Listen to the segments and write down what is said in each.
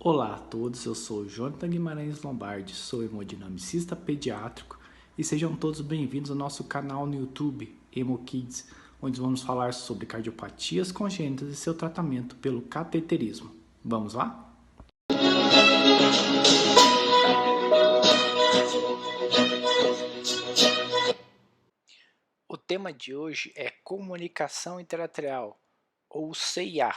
Olá a todos, eu sou Jonathan Guimarães Lombardi, sou hemodinamicista pediátrico e sejam todos bem-vindos ao nosso canal no YouTube, HemoKids, onde vamos falar sobre cardiopatias congênitas e seu tratamento pelo cateterismo. Vamos lá? O tema de hoje é comunicação interatrial, ou CIA.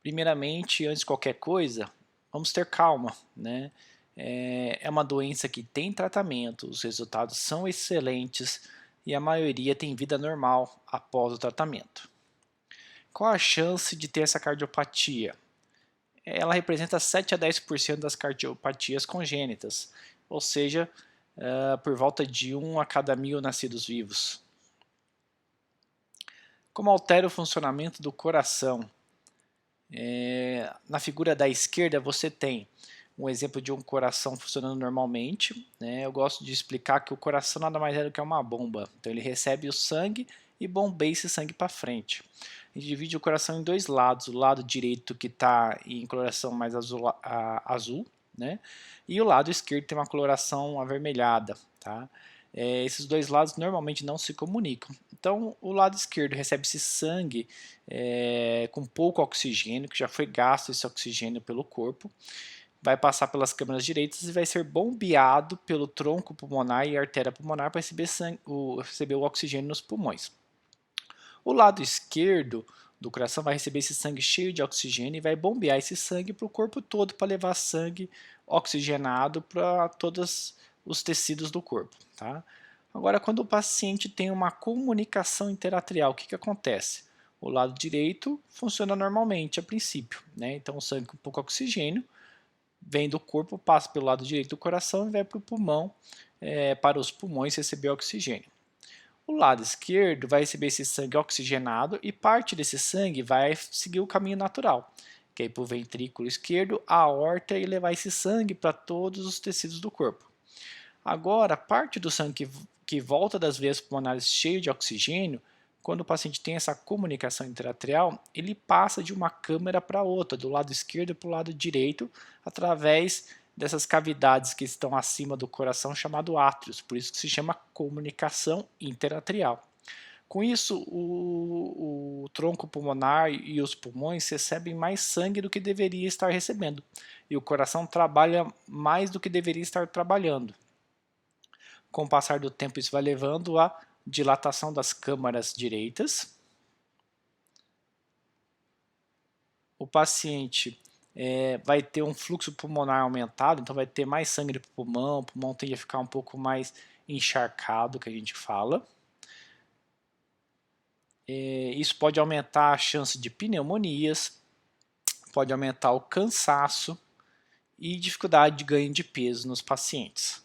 Primeiramente, antes de qualquer coisa, vamos ter calma, né? É uma doença que tem tratamento, os resultados são excelentes e a maioria tem vida normal após o tratamento. Qual a chance de ter essa cardiopatia? Ela representa 7 a 10% das cardiopatias congênitas, ou seja, por volta de 1 a cada 1.000 nascidos vivos. Como altera o funcionamento do coração? Na figura da esquerda você tem um exemplo de um coração funcionando normalmente, né? Eu gosto de explicar que o coração nada mais é do que uma bomba, então ele recebe o sangue e bombeia esse sangue para frente. A gente divide o coração em dois lados, o lado direito que está em coloração mais azul, né? E o lado esquerdo tem uma coloração avermelhada, tá? Esses dois lados normalmente não se comunicam. Então, o lado esquerdo recebe esse sangue com pouco oxigênio, que já foi gasto esse oxigênio pelo corpo, vai passar pelas câmaras direitas e vai ser bombeado pelo tronco pulmonar e artéria pulmonar para receber o oxigênio nos pulmões. O lado esquerdo do coração vai receber esse sangue cheio de oxigênio e vai bombear esse sangue para o corpo todo para levar sangue oxigenado para todos os tecidos do corpo. Tá? Agora, quando o paciente tem uma comunicação interatrial, o que acontece? O lado direito funciona normalmente a princípio, né? Então o sangue com pouco oxigênio vem do corpo, passa pelo lado direito do coração e vai para o pulmão, para os pulmões receber oxigênio. O lado esquerdo vai receber esse sangue oxigenado e parte desse sangue vai seguir o caminho natural, que é ir para o ventrículo esquerdo, a aorta e levar esse sangue para todos os tecidos do corpo. Agora, parte do sangue que volta das veias pulmonares cheio de oxigênio, quando o paciente tem essa comunicação interatrial, ele passa de uma câmara para outra, do lado esquerdo para o lado direito, através dessas cavidades que estão acima do coração, chamado átrios, por isso que se chama comunicação interatrial. Com isso, o tronco pulmonar e os pulmões recebem mais sangue do que deveria estar recebendo, e o coração trabalha mais do que deveria estar trabalhando. Com o passar do tempo, isso vai levando à dilatação das câmaras direitas. O paciente vai ter um fluxo pulmonar aumentado, então vai ter mais sangue para o pulmão tende a ficar um pouco mais encharcado, que a gente fala. Isso pode aumentar a chance de pneumonias, pode aumentar o cansaço e dificuldade de ganho de peso nos pacientes.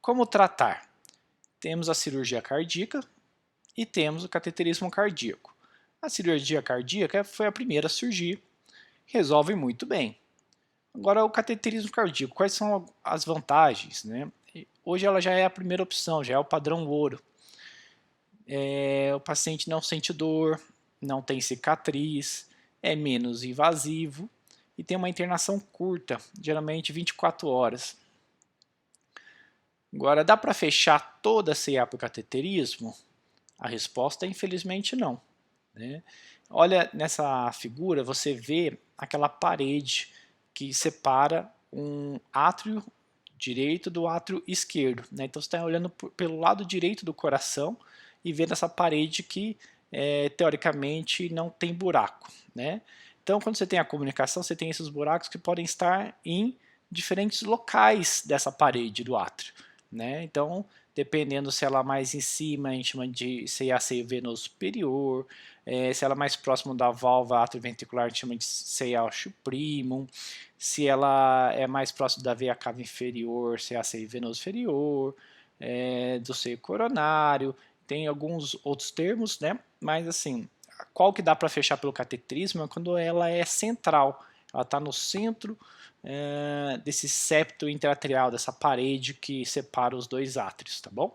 Como tratar? Temos a cirurgia cardíaca e temos o cateterismo cardíaco. A cirurgia cardíaca foi a primeira a surgir, resolve muito bem. Agora, o cateterismo cardíaco, quais são as vantagens, né? Hoje ela já é a primeira opção, já é o padrão ouro. O paciente não sente dor, não tem cicatriz, é menos invasivo e tem uma internação curta, geralmente 24 horas. Agora, dá para fechar toda a CA por cateterismo? A resposta é infelizmente não. Né? Olha, nessa figura você vê aquela parede que separa um átrio direito do átrio esquerdo. Né? Então você está olhando pelo lado direito do coração e vendo essa parede que teoricamente não tem buraco. Né? Então quando você tem a comunicação, você tem esses buracos que podem estar em diferentes locais dessa parede do átrio. Né? Então, dependendo se ela é mais em cima, a gente chama de CA venoso superior, se ela é mais próximo da válvula atrioventricular, a gente chama de CA primum, se ela é mais próximo da veia cava inferior, CA venoso inferior, do seio coronário, tem alguns outros termos, né? Mas assim, qual que dá para fechar pelo cateterismo é quando ela é central, ela está no centro desse septo interatrial, dessa parede que separa os dois átrios, tá bom?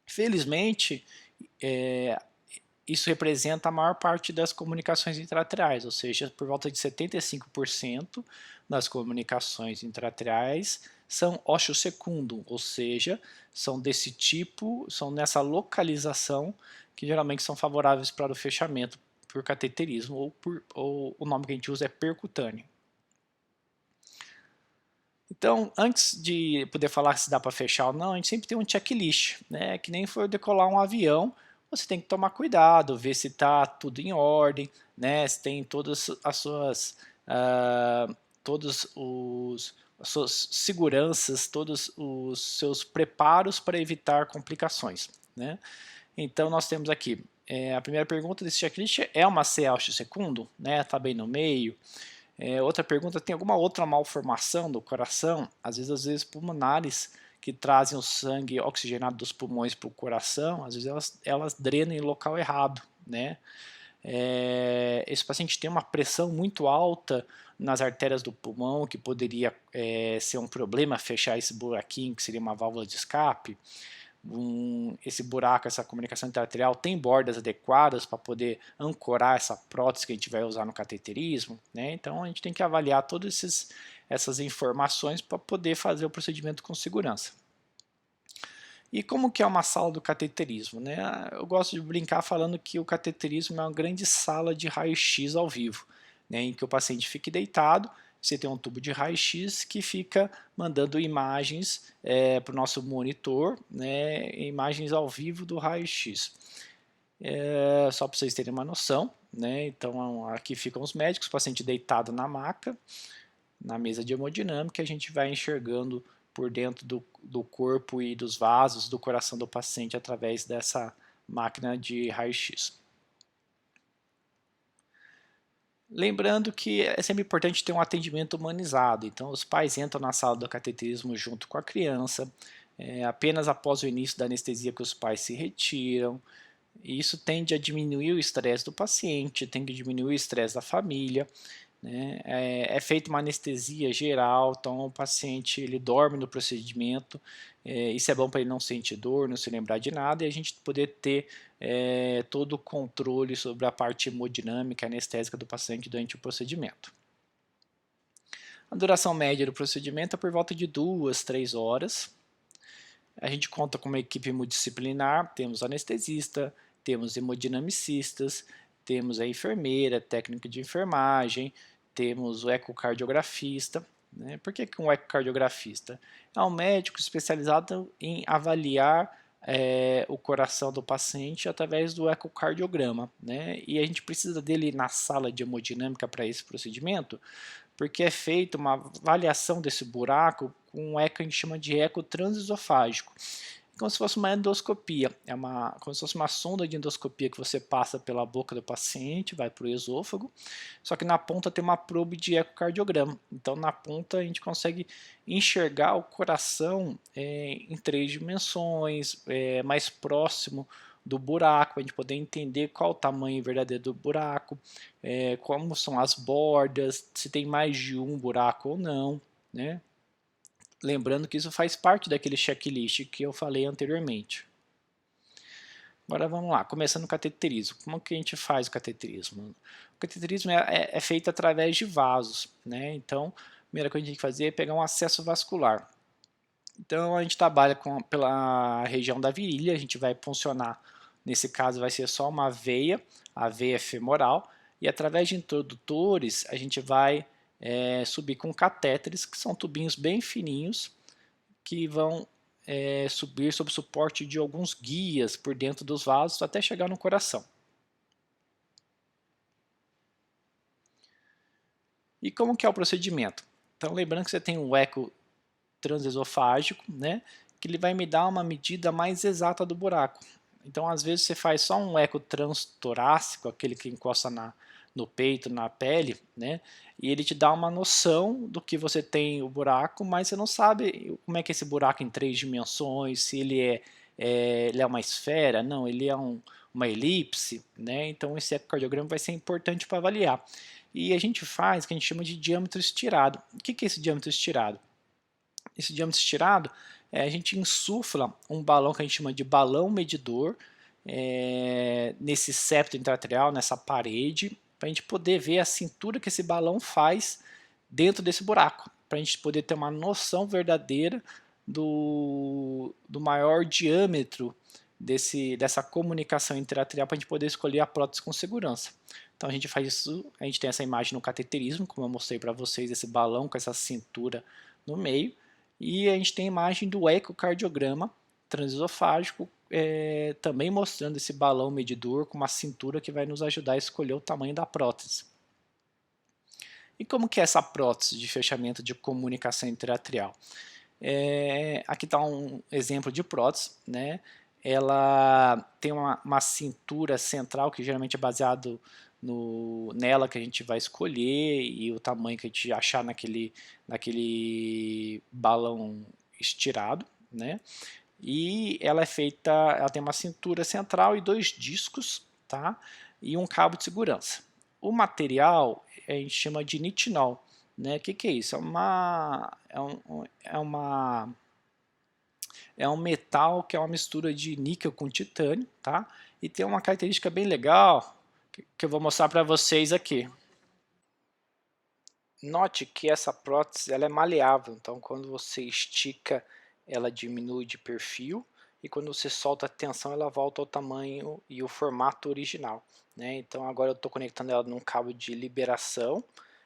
Felizmente, isso representa a maior parte das comunicações intraarteriais, ou seja, por volta de 75% das comunicações intraarteriais são ósseo secundum, ou seja, são desse tipo, são nessa localização que geralmente são favoráveis para o fechamento por cateterismo ou o nome que a gente usa é percutâneo. Então, antes de poder falar se dá para fechar ou não, a gente sempre tem um checklist, né? Que nem for decolar um avião, você tem que tomar cuidado, ver se está tudo em ordem, né? Se tem todas as suas, as suas seguranças, todos os seus preparos para evitar complicações, né? Então, nós temos aqui, a primeira pergunta desse checklist é uma C austo secundum, né? Está bem no meio. Outra pergunta, tem alguma outra malformação do coração? Às vezes pulmonares, que trazem o sangue oxigenado dos pulmões para o coração, às vezes elas drenam em local errado, né? Esse paciente tem uma pressão muito alta nas artérias do pulmão, que poderia ser um problema fechar esse buraquinho, que seria uma válvula de escape. Esse buraco, essa comunicação intraarterial tem bordas adequadas para poder ancorar essa prótese que a gente vai usar no cateterismo, né? Então a gente tem que avaliar todas essas informações para poder fazer o procedimento com segurança. E como que é uma sala do cateterismo, né? Eu gosto de brincar falando que o cateterismo é uma grande sala de raio-x ao vivo, né? Em que o paciente fique deitado. Você tem um tubo de raio-x que fica mandando imagens para o nosso monitor, né, imagens ao vivo do raio-x. Só para vocês terem uma noção, né, então aqui ficam os médicos, o paciente deitado na maca, na mesa de hemodinâmica, a gente vai enxergando por dentro do corpo e dos vasos do coração do paciente através dessa máquina de raio-x. Lembrando que é sempre importante ter um atendimento humanizado, então os pais entram na sala do cateterismo junto com a criança, apenas após o início da anestesia que os pais se retiram, e isso tende a diminuir o estresse do paciente, tem que diminuir o estresse da família, né? É feita uma anestesia geral, então o paciente ele dorme no procedimento, isso é bom para ele não sentir dor, não se lembrar de nada, e a gente poder ter todo o controle sobre a parte hemodinâmica, anestésica do paciente durante o procedimento. A duração média do procedimento é por volta de 2, 3 horas. A gente conta com uma equipe multidisciplinar, temos anestesista, temos hemodinamicistas, temos a enfermeira, técnica de enfermagem, temos o ecocardiografista. Né? Por que um ecocardiografista? É um médico especializado em avaliar o coração do paciente através do ecocardiograma. Né? E a gente precisa dele na sala de hemodinâmica para esse procedimento, porque é feita uma avaliação desse buraco com um eco que a gente chama de eco transesofágico. Como se fosse uma endoscopia, como se fosse uma sonda de endoscopia que você passa pela boca do paciente, vai para o esôfago, só que na ponta tem uma probe de ecocardiograma. Então na ponta a gente consegue enxergar o coração em 3 dimensões, mais próximo do buraco, para a gente poder entender qual o tamanho verdadeiro do buraco, como são as bordas, se tem mais de um buraco ou não, né? Lembrando que isso faz parte daquele checklist que eu falei anteriormente. Agora vamos lá, começando o cateterismo. Como que a gente faz o cateterismo? O cateterismo é feito através de vasos, né? Então, a primeira coisa que a gente tem que fazer é pegar um acesso vascular. Então, a gente trabalha pela região da virilha, a gente vai funcionar, nesse caso vai ser só uma veia, a veia femoral, e através de introdutores a gente vai subir com catéteres, que são tubinhos bem fininhos, que vão subir sob o suporte de alguns guias por dentro dos vasos até chegar no coração. E como que é o procedimento? Então lembrando que você tem um eco transesofágico, né, que ele vai me dar uma medida mais exata do buraco. Então às vezes você faz só um eco transtorácico, aquele que encosta no peito, na pele, né? E ele te dá uma noção do que você tem o buraco, mas você não sabe como é que é esse buraco em 3 dimensões, se ele é uma esfera, não, ele é uma elipse, né? Então esse ecocardiograma vai ser importante para avaliar. E a gente faz o que a gente chama de diâmetro estirado. O que é esse diâmetro estirado? Esse diâmetro estirado, a gente insufla um balão que a gente chama de balão medidor, nesse septo intraarterial, nessa parede, para a gente poder ver a cintura que esse balão faz dentro desse buraco, para a gente poder ter uma noção verdadeira do maior diâmetro dessa comunicação intraarterial, para a gente poder escolher a prótese com segurança. Então a gente faz isso, a gente tem essa imagem no cateterismo, como eu mostrei para vocês, esse balão com essa cintura no meio, e a gente tem a imagem do ecocardiograma transesofágico, também mostrando esse balão medidor com uma cintura que vai nos ajudar a escolher o tamanho da prótese. E como que é essa prótese de fechamento de comunicação intraarterial? Aqui está um exemplo de prótese, né? Ela tem uma cintura central que geralmente é baseado nela que a gente vai escolher e o tamanho que a gente achar naquele balão estirado, né? E ela é feita, ela tem uma cintura central e 2 discos, tá? E um cabo de segurança. O material a gente chama de nitinol, né? O que é isso? É um metal que é uma mistura de níquel com titânio, tá? E tem uma característica bem legal que eu vou mostrar para vocês aqui. Note que essa prótese ela é maleável, então quando você estica ela diminui de perfil e quando você solta a tensão ela volta ao tamanho e o formato original, né? Então agora eu estou conectando ela num cabo de liberação,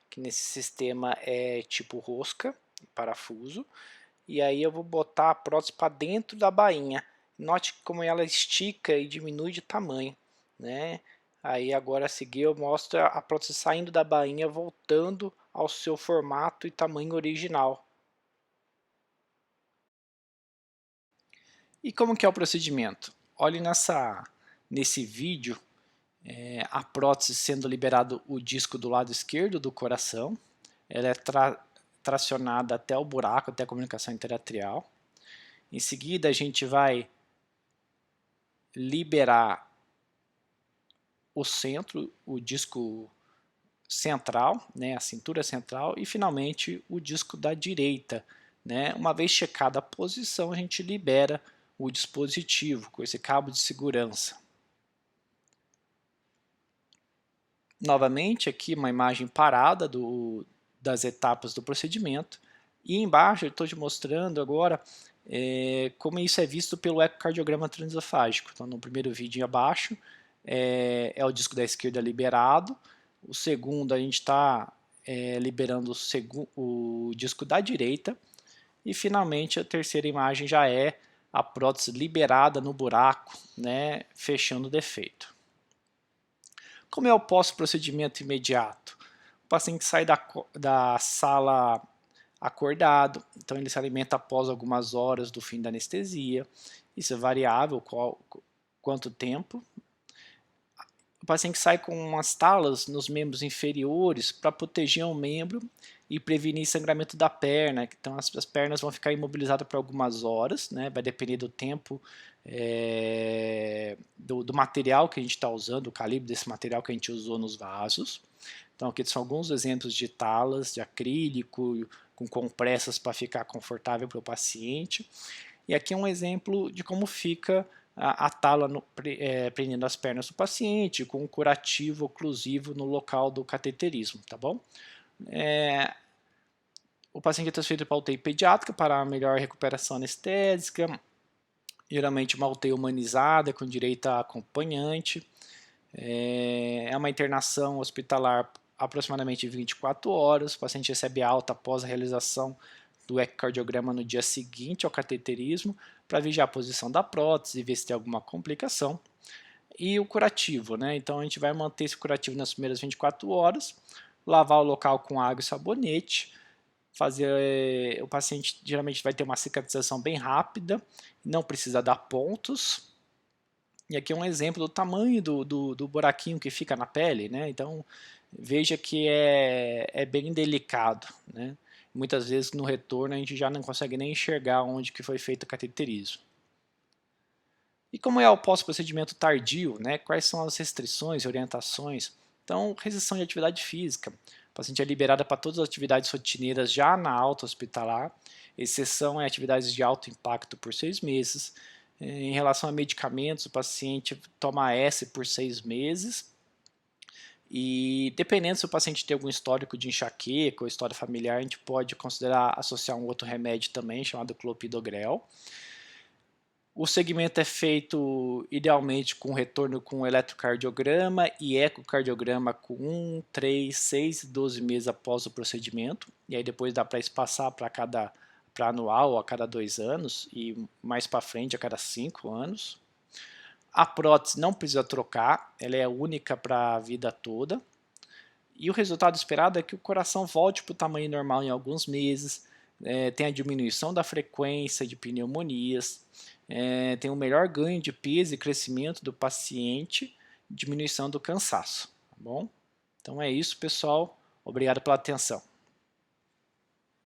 que nesse sistema é tipo rosca, parafuso, e aí eu vou botar a prótese para dentro da bainha. Note como ela estica e diminui de tamanho, né? Aí agora a seguir eu mostro a prótese saindo da bainha, voltando ao seu formato e tamanho original. E como que é o procedimento? Olhe nesse vídeo a prótese sendo liberado o disco do lado esquerdo do coração. Ela é tracionada até o buraco, até a comunicação interatrial. Em seguida a gente vai liberar o centro, o disco central, né, a cintura central, e finalmente o disco da direita, né? Uma vez checada a posição, a gente libera o dispositivo com esse cabo de segurança. Novamente aqui uma imagem parada das etapas do procedimento, e embaixo eu estou te mostrando agora como isso é visto pelo ecocardiograma transesofágico. Então no primeiro vídeo abaixo é o disco da esquerda liberado, o segundo a gente está liberando o disco da direita, e finalmente a terceira imagem já é a prótese liberada no buraco, né, fechando o defeito. Como é o pós-procedimento imediato? O paciente sai da sala acordado, então ele se alimenta após algumas horas do fim da anestesia, isso é variável, quanto tempo. O paciente sai com umas talas nos membros inferiores para proteger o membro e prevenir sangramento da perna. Então as pernas vão ficar imobilizadas por algumas horas, né? Vai depender do tempo do material que a gente está usando, o calibre desse material que a gente usou nos vasos. Então aqui são alguns exemplos de talas de acrílico com compressas para ficar confortável para o paciente. E aqui é um exemplo de como fica a tala prendendo as pernas do paciente, com um curativo oclusivo no local do cateterismo, tá bom? O paciente é transferido para a UTI pediátrica para a melhor recuperação anestésica, geralmente uma UTI humanizada, com direito a acompanhante. É uma internação hospitalar aproximadamente 24 horas, o paciente recebe alta após a realização do ecocardiograma no dia seguinte ao cateterismo, para vigiar a posição da prótese e ver se tem alguma complicação. E o curativo, né? Então a gente vai manter esse curativo nas primeiras 24 horas, lavar o local com água e sabonete, o paciente geralmente vai ter uma cicatrização bem rápida, não precisa dar pontos. E aqui é um exemplo do tamanho do buraquinho que fica na pele, né? Então veja que é bem delicado, né? Muitas vezes no retorno a gente já não consegue nem enxergar onde que foi feito o cateterismo. E como é o pós-procedimento tardio, né? Quais são as restrições e orientações? Então, restrição de atividade física. O paciente é liberado para todas as atividades rotineiras já na alta hospitalar, exceção é atividades de alto impacto por 6 meses. Em relação a medicamentos, o paciente toma S por 6 meses. E dependendo se o paciente tem algum histórico de enxaqueca ou história familiar, a gente pode considerar associar um outro remédio também, chamado clopidogrel. O segmento é feito idealmente com retorno com eletrocardiograma e ecocardiograma com 1, 3, 6 e 12 meses após o procedimento. E aí depois dá para espaçar para anual a cada 2 anos e mais para frente a cada 5 anos. A prótese não precisa trocar, ela é única para a vida toda. E o resultado esperado é que o coração volte para o tamanho normal em alguns meses, tem a diminuição da frequência de pneumonias, tem um melhor ganho de peso e crescimento do paciente, diminuição do cansaço. Tá bom? Então é isso, pessoal. Obrigado pela atenção.